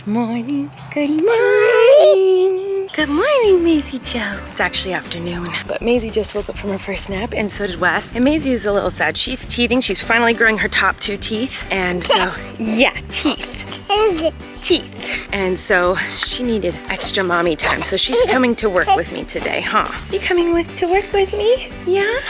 Good morning. Good morning. Good morning, Maisie Joe. It's actually afternoon, but Maisie just woke up from her first nap, and so did Wes. And Maisie is a little sad. She's teething. She's finally growing her top 2 teeth. And so, yeah, teeth. Teeth. And so she needed extra mommy time. So she's coming to work with me today, huh? You coming to work with me? Yeah?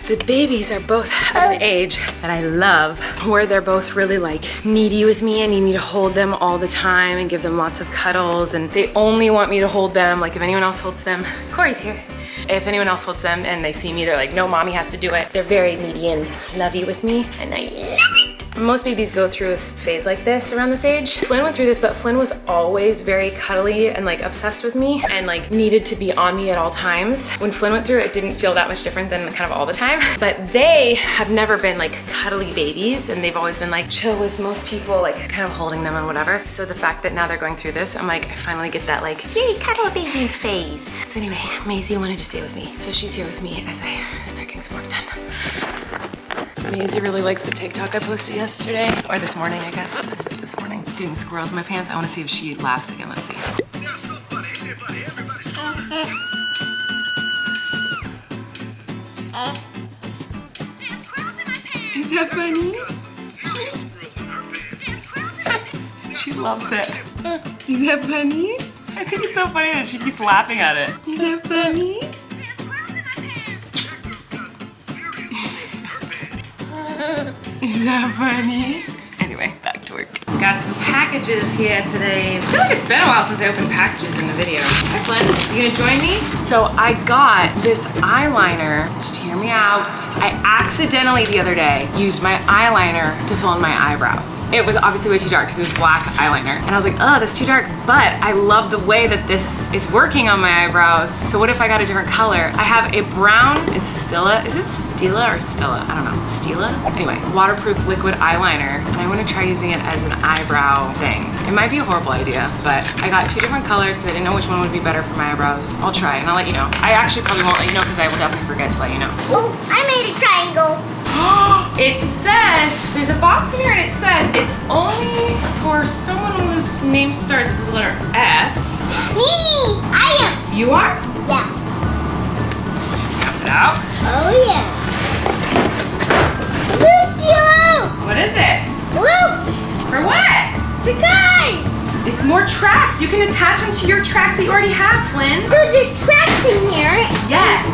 The babies are both at an age that I love, where they're both really like needy with me and need me to hold them all the time and give them lots of cuddles, and they only want me to hold them. Like if anyone else holds them, Kory's here. If anyone else holds them and they see me, they're like, no, mommy has to do it. They're very needy and lovey with me, and I love it. Most babies go through a phase like this around this age. Flynn went through this, but Flynn was always very cuddly and like obsessed with me and like needed to be on me at all times. When Flynn went through it, it didn't feel that much different than kind of all the time. But they have never been like cuddly babies, and they've always been like chill with most people, like kind of holding them and whatever. So the fact that now they're going through this, I'm like, I finally get that like, yay, cuddle baby phase. So anyway, Maisie wanted to stay with me. So she's here with me as I start getting some work done. Maisie really likes the TikTok I posted yesterday, or this morning, I guess. It's this morning. Doing squirrels in my pants. I want to see if she laughs again. Let's see. Is that funny? She loves it. Is that funny? I think it's so funny that she keeps laughing at it. Is that funny? Is that funny? Anyway, back to work. Got some packages here today. I feel like it's been a while since I opened packages in the video. Hi, Flynn. You gonna join me? So I got this eyeliner. Just hear me out. I accidentally the other day used my eyeliner to fill in my eyebrows. It was obviously way too dark because it was black eyeliner. And I was like, oh, that's too dark. But I love the way that this is working on my eyebrows. So what if I got a different color? I have a brown, it's Stila. Is it Stila or Stella? I don't know. Stila? Anyway, waterproof liquid eyeliner. And I want to try using it as an eyebrow thing. It might be a horrible idea, but I got 2 different colors because I didn't know which one would be better for my eyebrows. I'll try and I'll let you know. I actually probably won't let you know because I will definitely forget to let you know. Oh, I made a triangle. It says, there's a box in here and it says it's only for someone whose name starts with the letter F. Me! I am. You are? Yeah. Count it out. Oh, yeah. Loop-de-loop! What is it? Loops! For what? Because! It's more tracks. You can attach them to your tracks that you already have, Flynn. So there's tracks in here. Yes.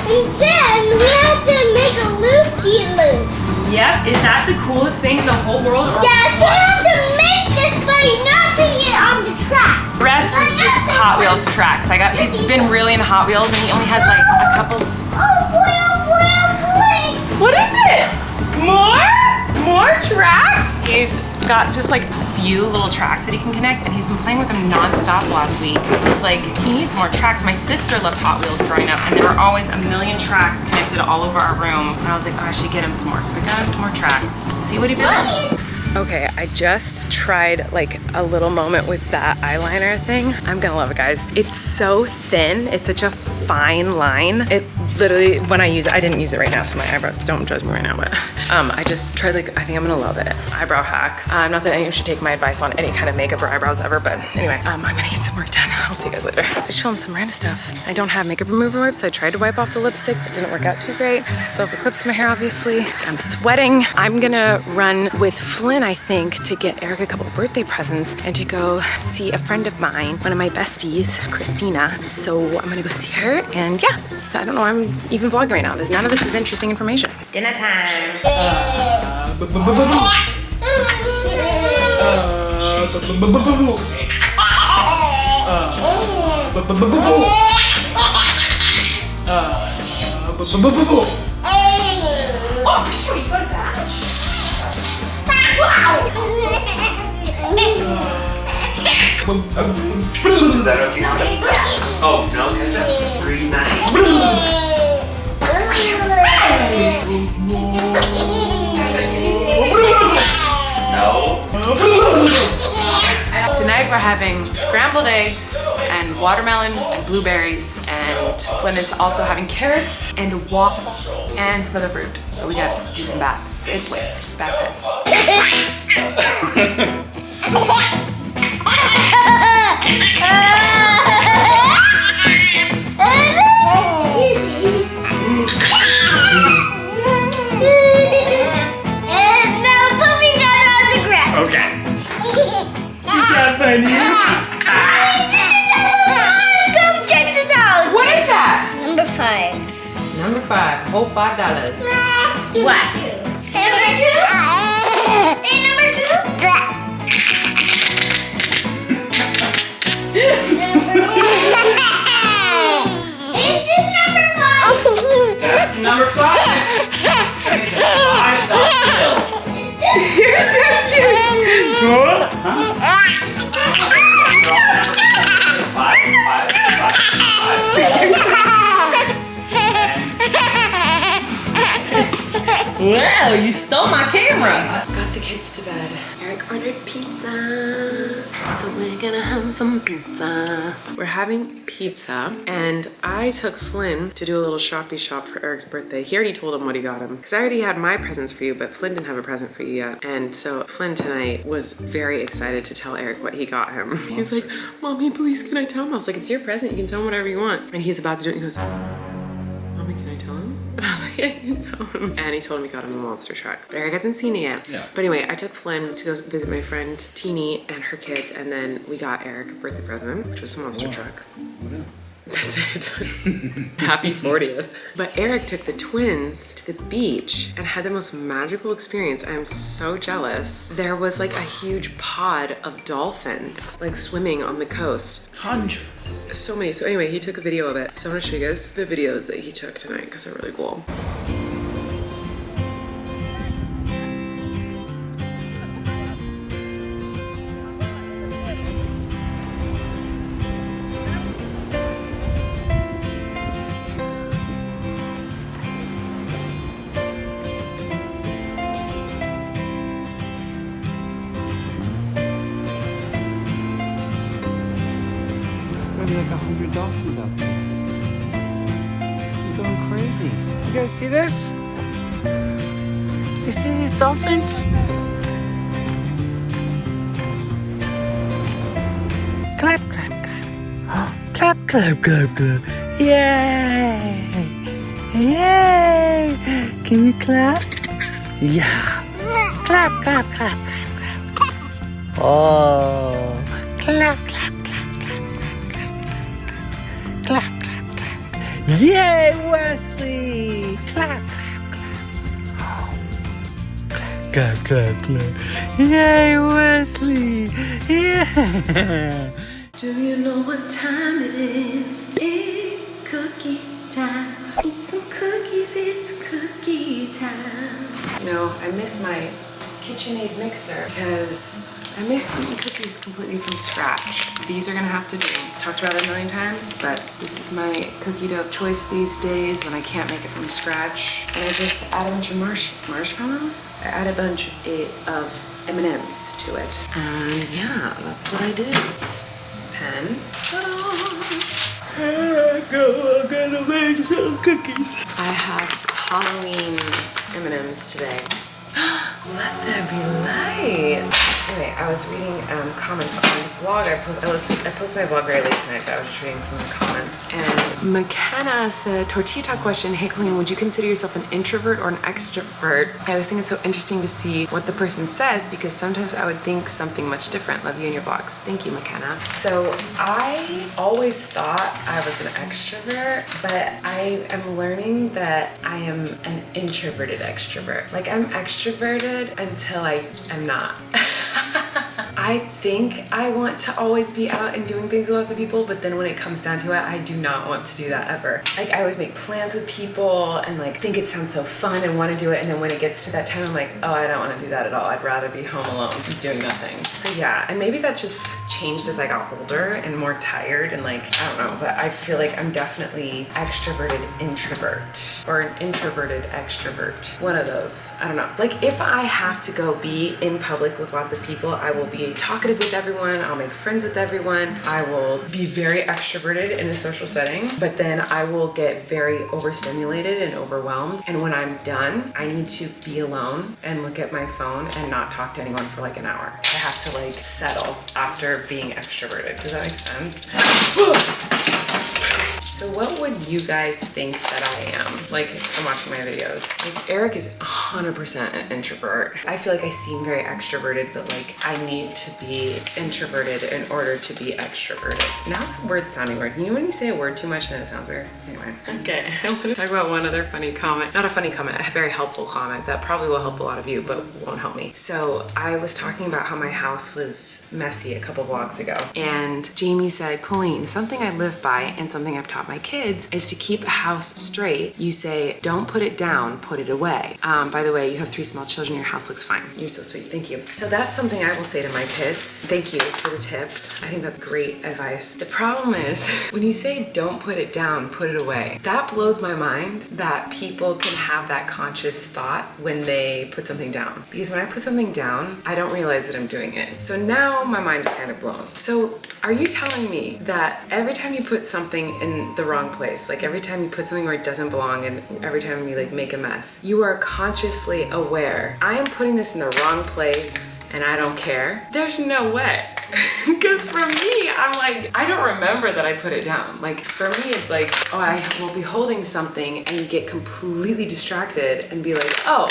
And then we have to make a loop-de-loop. Yep. Is that the coolest thing in the whole world? Yeah, so you have to make this, but you're not putting it on the track. The rest was just Hot Wheels tracks. He's been really into Hot Wheels and he only has like a couple. Oh boy, oh boy, oh boy. What is it? More tracks? He's got just like a few little tracks that he can connect, and he's been playing with them nonstop last week. He's like, he needs more tracks. My sister loved Hot Wheels growing up, and there were always a million tracks connected all over our room. And I was like, oh, I should get him some more. So we got him some more tracks. Let's see what he builds. Okay, I just tried like a little moment with that eyeliner thing. I'm gonna love it, guys. It's so thin. It's such a fine line. It literally, when I use it, I didn't use it right now, so my eyebrows, don't judge me right now, but I just tried like, I think I'm gonna love it. Eyebrow hack. Not that anyone should take my advice on any kind of makeup or eyebrows ever, but anyway, I'm gonna get some work done. I'll see you guys later. I just filmed some Miranda stuff. I don't have makeup remover wipes, so I tried to wipe off the lipstick. It didn't work out too great. Still have the clips in my hair, obviously. I'm sweating. I'm gonna run with Flynn, I think, to get Eric a couple of birthday presents and to go see a friend of mine, one of my besties, Christina. So I'm gonna go see her, and yes, I don't know, I'm even vlogging right now. None of this is interesting information. Dinner time. Is that okay? Oh, no, ketchup? 3 nice. No. Tonight we're having scrambled eggs and watermelon and blueberries, and Flynn is also having carrots and waffle and some other fruit. But we gotta do some bath. It's late. Bath time. honey. Come check this out. What is that? Number 5. Number 5. Whole $5. What? Number 2? And number 2? Is this number 5? That's number 5. That is a $5 bill. You're so cute. Huh? Five. Wow, you stole my camera. Got the kids to bed. Eric ordered pizza. So we're gonna have some pizza. We're having pizza, and I took Flynn to do a little shoppy shop for Eric's birthday. He already told him what he got him, because I already had my presents for you, but Flynn didn't have a present for you yet. And so Flynn tonight was very excited to tell Eric what he got him. He was like, Mommy, please, can I tell him? I was like, it's your present, you can tell him whatever you want. And he's about to do it, and he goes, Mommy, can I tell him? And I was like, yeah, you can tell him. And he told him he got him a monster truck. But Eric hasn't seen it yet. Yeah. But anyway, I took Flynn to go visit my friend Teeny and her kids, and then we got Eric a birthday present, which was a monster truck. What else? That's it. Happy 40th. But Eric took the twins to the beach and had the most magical experience. I am so jealous. There was like a huge pod of dolphins like swimming on the coast. Hundreds. So many. So anyway, he took a video of it. So I'm gonna show you guys the videos that he took tonight because they're really cool. Maybe like 100 dolphins out there. It's going crazy. You guys see this? You see these dolphins? Clap, clap, clap. Clap, clap, clap, clap. Yay! Yay! Can you clap? Yeah. Clap, clap, clap, clap, clap. Oh. Clap, clap, clap, clap, clap, clap, clap, clap, clap. Yay, Wesley! Clap, clap, clap. Oh. Clap, clap, clap. Yay, Wesley! Yeah. Do you know what time it is? It's cookie time. Eat some cookies, it's cookie time. You know, I miss my KitchenAid mixer because I made some cookies completely from scratch. These are gonna have to do. Talked about it a million times, but this is my cookie dough of choice these days when I can't make it from scratch. And I just add a bunch of marshmallows. I add a bunch of M&Ms to it. And yeah, that's what I did. Pen. I'm gonna make some cookies. I have Halloween M&Ms today. Let there be light. Anyway, I was reading comments on the vlog. I posted my vlog very late tonight, but I was just reading some of the comments. And McKenna said, tortilla talk question, hey Colleen, would you consider yourself an introvert or an extrovert? I always think it's so interesting to see what the person says because sometimes I would think something much different. Love you and your vlogs. Thank you, McKenna. So I always thought I was an extrovert, but I am learning that I am an introverted extrovert. Like I'm extroverted until I am not. I think I want to always be out and doing things with lots of people, but then when it comes down to it, I do not want to do that ever. Like I always make plans with people and like think it sounds so fun and want to do it, and then when it gets to that time, I'm like, oh, I don't want to do that at all. I'd rather be home alone doing nothing. So yeah, and maybe that just changed as I got older and more tired and like, I don't know, but I feel like I'm definitely extroverted introvert or an introverted extrovert. One of those, I don't know. Like if I have to go be in public with lots of people, I will be talkative with everyone. I'll make friends with everyone. I will be very extroverted in a social setting, but then I will get very overstimulated and overwhelmed. And when I'm done, I need to be alone and look at my phone and not talk to anyone for like an hour. I have to like settle after being extroverted. Does that make sense? So what would you guys think that I am? Like, from watching my videos. Like, Eric is 100% an introvert. I feel like I seem very extroverted, but like, I need to be introverted in order to be extroverted. Now that word's sounding weird. You know when you say a word too much, then it sounds weird? Anyway. Okay, I want to talk about one other funny comment. Not a funny comment, a very helpful comment that probably will help a lot of you, but won't help me. So I was talking about how my house was messy a couple vlogs ago. And Jamie said, Colleen, something I live by and something I've taught my kids is to keep a house straight. You say, don't put it down, put it away. By the way, you have 3 small children, your house looks fine. You're so sweet, thank you. So that's something I will say to my kids. Thank you for the tip. I think that's great advice. The problem is, when you say don't put it down, put it away, that blows my mind that people can have that conscious thought when they put something down. Because when I put something down, I don't realize that I'm doing it. So now my mind is kind of blown. So are you telling me that every time you put something in the wrong place, like every time you put something where it doesn't belong and every time you like make a mess, you are consciously aware, I am putting this in the wrong place and I don't care? There's no way. Because for me, I'm like, I don't remember that I put it down. Like for me, it's like, oh, I will be holding something and you get completely distracted and be like, oh,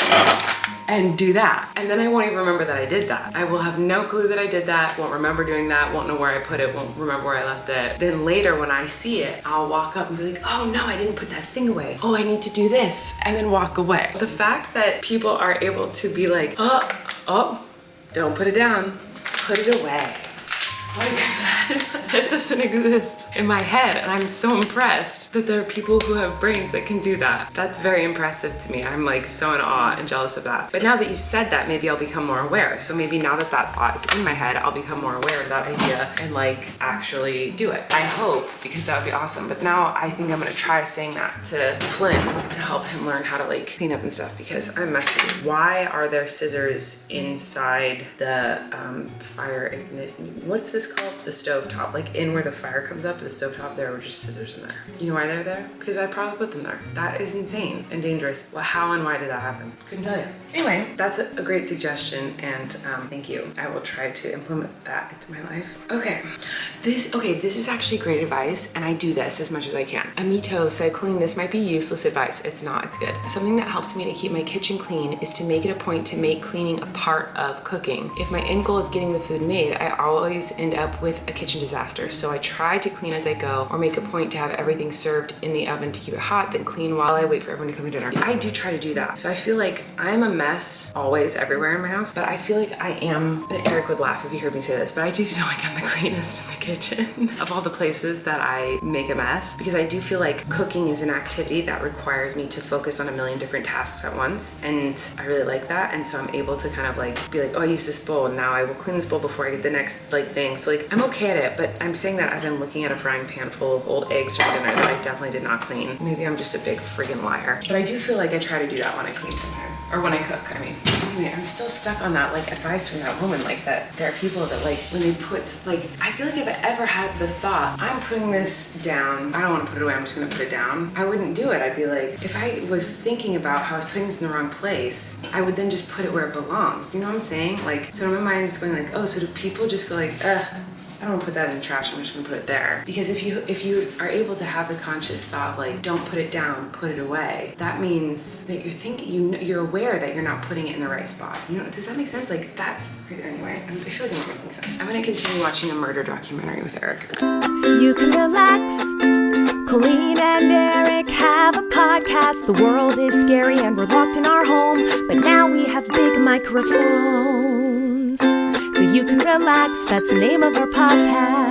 and do that. And then I won't even remember that I did that. I will have no clue that I did that, won't remember doing that, won't know where I put it, won't remember where I left it. Then later when I see it, I'll walk up and be like, oh no, I didn't put that thing away. Oh, I need to do this, and then walk away. The fact that people are able to be like, oh, don't put it down, put it away. Like that doesn't exist in my head, and I'm so impressed that there are people who have brains that can do that. That's very impressive to me. I'm like so in awe and jealous of that. But now that you've said that, maybe I'll become more aware. So maybe now that that thought is in my head, I'll become more aware of that idea and like actually do it. I hope, because that would be awesome. But now I think I'm gonna try saying that to Flynn to help him learn how to like clean up and stuff, because I'm messy. Why are there scissors inside the fire ignition? What's this called? The stove top. Like in where the fire comes up, the stove top, there were just scissors in there. You know why they're there? Because I probably put them there. That is insane and dangerous. Well, how and why did that happen? Couldn't tell you. Anyway, that's a great suggestion, and thank you. I will try to implement that into my life. Okay, this is actually great advice, and I do this as much as I can. Amito said, Colleen, this might be useless advice. It's not, it's good. Something that helps me to keep my kitchen clean is to make it a point to make cleaning a part of cooking. If my end goal is getting the food made, I always end up with a kitchen disaster. So I try to clean as I go, or make a point to have everything served in the oven to keep it hot, then clean while I wait for everyone to come to dinner. I do try to do that. So I feel like I'm a mess always everywhere in my house, but I feel like I am, Eric would laugh if he heard me say this, but I do feel like I'm the cleanest in the kitchen of all the places that I make a mess, because I do feel like cooking is an activity that requires me to focus on a million different tasks at once, and I really like that. And so I'm able to kind of like be like, oh, I used this bowl, and now I will clean this bowl before I get the next like thing. So like I'm okay at it, but I'm saying that as I'm looking at a frying pan full of old eggs from dinner that I definitely did not clean. Maybe I'm just a big friggin' liar, but I do feel like I try to do that when I clean sometimes, or when I cook, I mean. Anyway, I'm still stuck on that like advice from that woman, like that there are people that like when they put, like, I feel like if I ever had the thought, I'm putting this down, I don't want to put it away, I'm just gonna put it down, I wouldn't do it. I'd be like, if I was thinking about how I was putting this in the wrong place, I would then just put it where it belongs. Do you know what I'm saying? Like, so my mind is going like, oh, so do people just go like, I don't want to put that in the trash, I'm just gonna put it there. Because if you are able to have the conscious thought like, don't put it down, put it away, that means that you're thinking, you're aware that you're not putting it in the right spot. You know, does that make sense? Like that's, anyway, I feel like I'm making sense. I'm gonna continue watching a murder documentary with Eric. You can relax. Colleen and Eric have a podcast. The world is scary and we're locked in our home, but now we have big microphones. So you can relax, that's the name of our podcast.